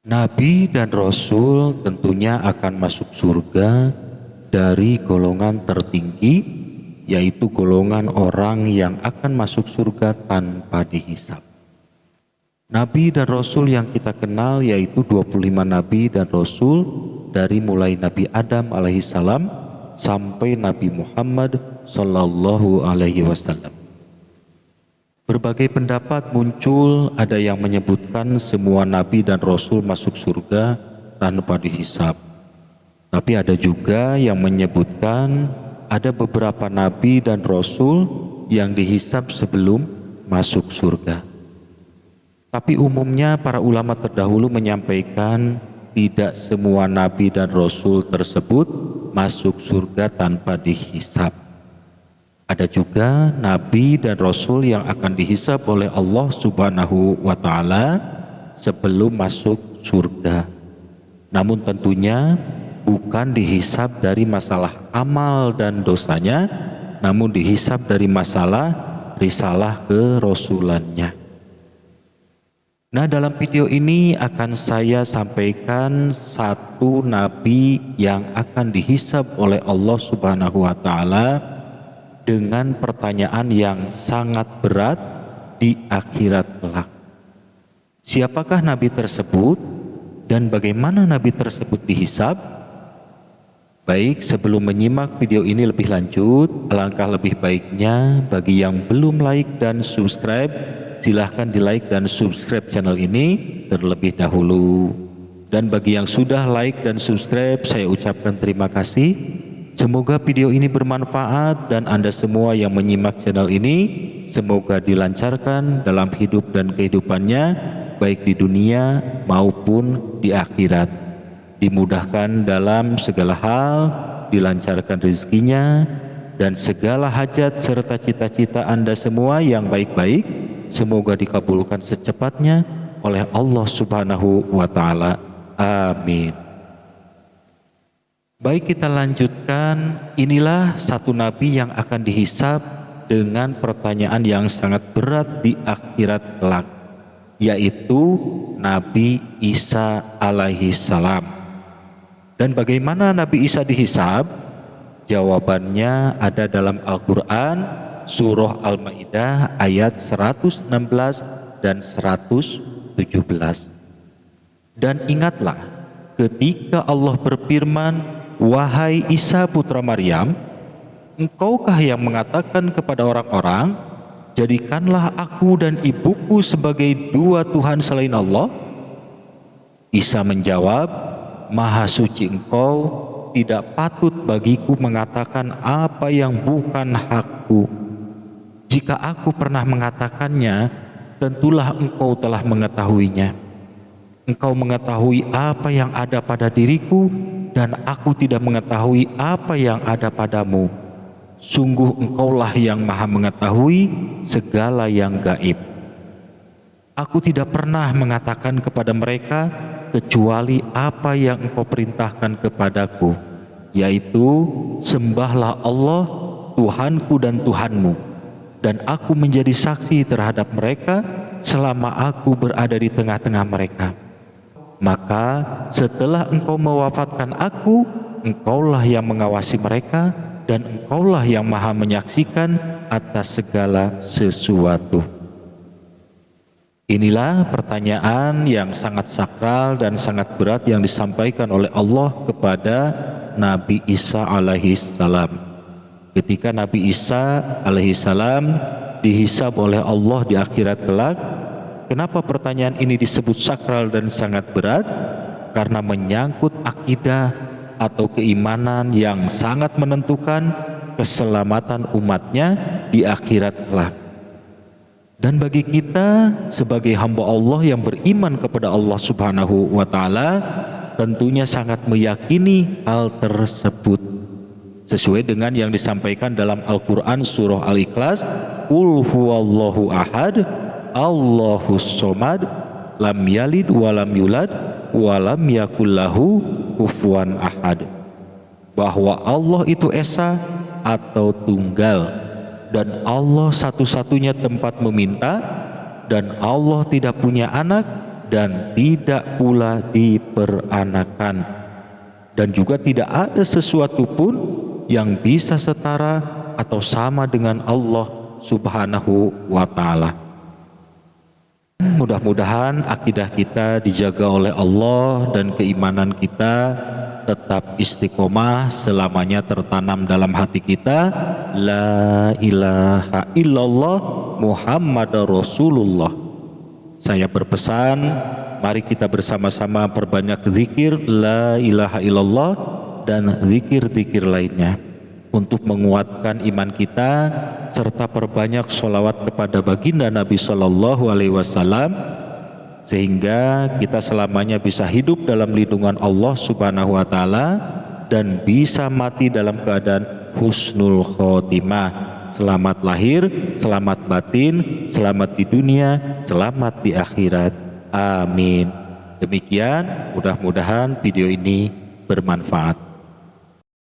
Nabi dan Rasul tentunya akan masuk surga dari golongan tertinggi, yaitu golongan orang yang akan masuk surga tanpa dihisab. Nabi dan Rasul yang kita kenal yaitu 25 Nabi dan Rasul dari mulai Nabi Adam alaihissalam sampai Nabi Muhammad sallallahu alaihi wasallam. Berbagai pendapat muncul, ada yang menyebutkan semua nabi dan rasul masuk surga tanpa dihisab. Tapi ada juga yang menyebutkan ada beberapa nabi dan rasul yang dihisab sebelum masuk surga. Tapi umumnya para ulama terdahulu menyampaikan tidak semua nabi dan rasul tersebut masuk surga tanpa dihisab. Ada juga nabi dan rasul yang akan dihisab oleh Allah Subhanahu wa taala sebelum masuk surga. Namun tentunya bukan dihisab dari masalah amal dan dosanya, namun dihisab dari masalah risalah kerasulannya. Nah, dalam video ini akan saya sampaikan satu nabi yang akan dihisab oleh Allah Subhanahu wa taala dengan pertanyaan yang sangat berat di akhirat kelak. Siapakah nabi tersebut dan bagaimana nabi tersebut dihisab? Baik, sebelum menyimak video ini lebih lanjut, alangkah lebih baiknya bagi yang belum like dan subscribe, silahkan di like dan subscribe channel ini terlebih dahulu. Dan bagi yang sudah like dan subscribe, saya ucapkan terima kasih. Semoga video ini bermanfaat dan Anda semua yang menyimak channel ini semoga dilancarkan dalam hidup dan kehidupannya, baik di dunia maupun di akhirat. Dimudahkan dalam segala hal, dilancarkan rezekinya, dan segala hajat serta cita-cita Anda semua yang baik-baik semoga dikabulkan secepatnya oleh Allah Subhanahu wa taala. Amin. Baik, kita lanjutkan. Inilah satu nabi yang akan dihisab dengan pertanyaan yang sangat berat di akhirat kelak, yaitu Nabi Isa alaihissalam. Dan bagaimana Nabi Isa dihisab? Jawabannya ada dalam Al-Quran surah Al-Maidah ayat 116 dan 117. Dan ingatlah ketika Allah berfirman, "Wahai Isa putra Maryam, engkaukah yang mengatakan kepada orang-orang, jadikanlah aku dan ibuku sebagai dua Tuhan selain Allah?" Isa menjawab, "Maha suci engkau, tidak patut bagiku mengatakan apa yang bukan hakku. Jika aku pernah mengatakannya, tentulah engkau telah mengetahuinya. Engkau mengetahui apa yang ada pada diriku, dan aku tidak mengetahui apa yang ada padamu. Sungguh engkaulah yang maha mengetahui segala yang gaib. Aku tidak pernah mengatakan kepada mereka kecuali apa yang engkau perintahkan kepadaku, yaitu sembahlah Allah Tuhanku dan Tuhanmu, dan aku menjadi saksi terhadap mereka selama aku berada di tengah-tengah mereka. Maka setelah engkau mewafatkan aku, engkaulah yang mengawasi mereka, dan engkaulah yang maha menyaksikan atas segala sesuatu." Inilah pertanyaan yang sangat sakral dan sangat berat yang disampaikan oleh Allah kepada Nabi Isa alaihissalam. Ketika Nabi Isa alaihissalam dihisab oleh Allah di akhirat kelak, kenapa pertanyaan ini disebut sakral dan sangat berat? Karena menyangkut akidah atau keimanan yang sangat menentukan keselamatan umatnya di akhirat kelak. Dan bagi kita sebagai hamba Allah yang beriman kepada Allah Subhanahu wa taala, tentunya sangat meyakini hal tersebut. Sesuai dengan yang disampaikan dalam Al-Quran surah Al-Ikhlas, "Qul huwallahu ahad, Allahus somad, lam yalid walam yulad, walam yakullahu kufuwan ahad." Bahwa Allah itu esa atau tunggal, dan Allah satu-satunya tempat meminta, dan Allah tidak punya anak dan tidak pula diperanakan, dan juga tidak ada sesuatu pun yang bisa setara atau sama dengan Allah Subhanahu wa Ta'ala. Mudah-mudahan akidah kita dijaga oleh Allah dan keimanan kita tetap istiqomah, selamanya tertanam dalam hati kita, la ilaha illallah Muhammadar Rasulullah. Saya berpesan, mari kita bersama-sama perbanyak zikir la ilaha illallah dan zikir-zikir lainnya untuk menguatkan iman kita, serta perbanyak sholawat kepada baginda Nabi Shallallahu Alaihi Wasallam, sehingga kita selamanya bisa hidup dalam lindungan Allah Subhanahu Wa Taala dan bisa mati dalam keadaan husnul khotimah. Selamat lahir, selamat batin, selamat di dunia, selamat di akhirat. Amin. Demikian, mudah-mudahan video ini bermanfaat.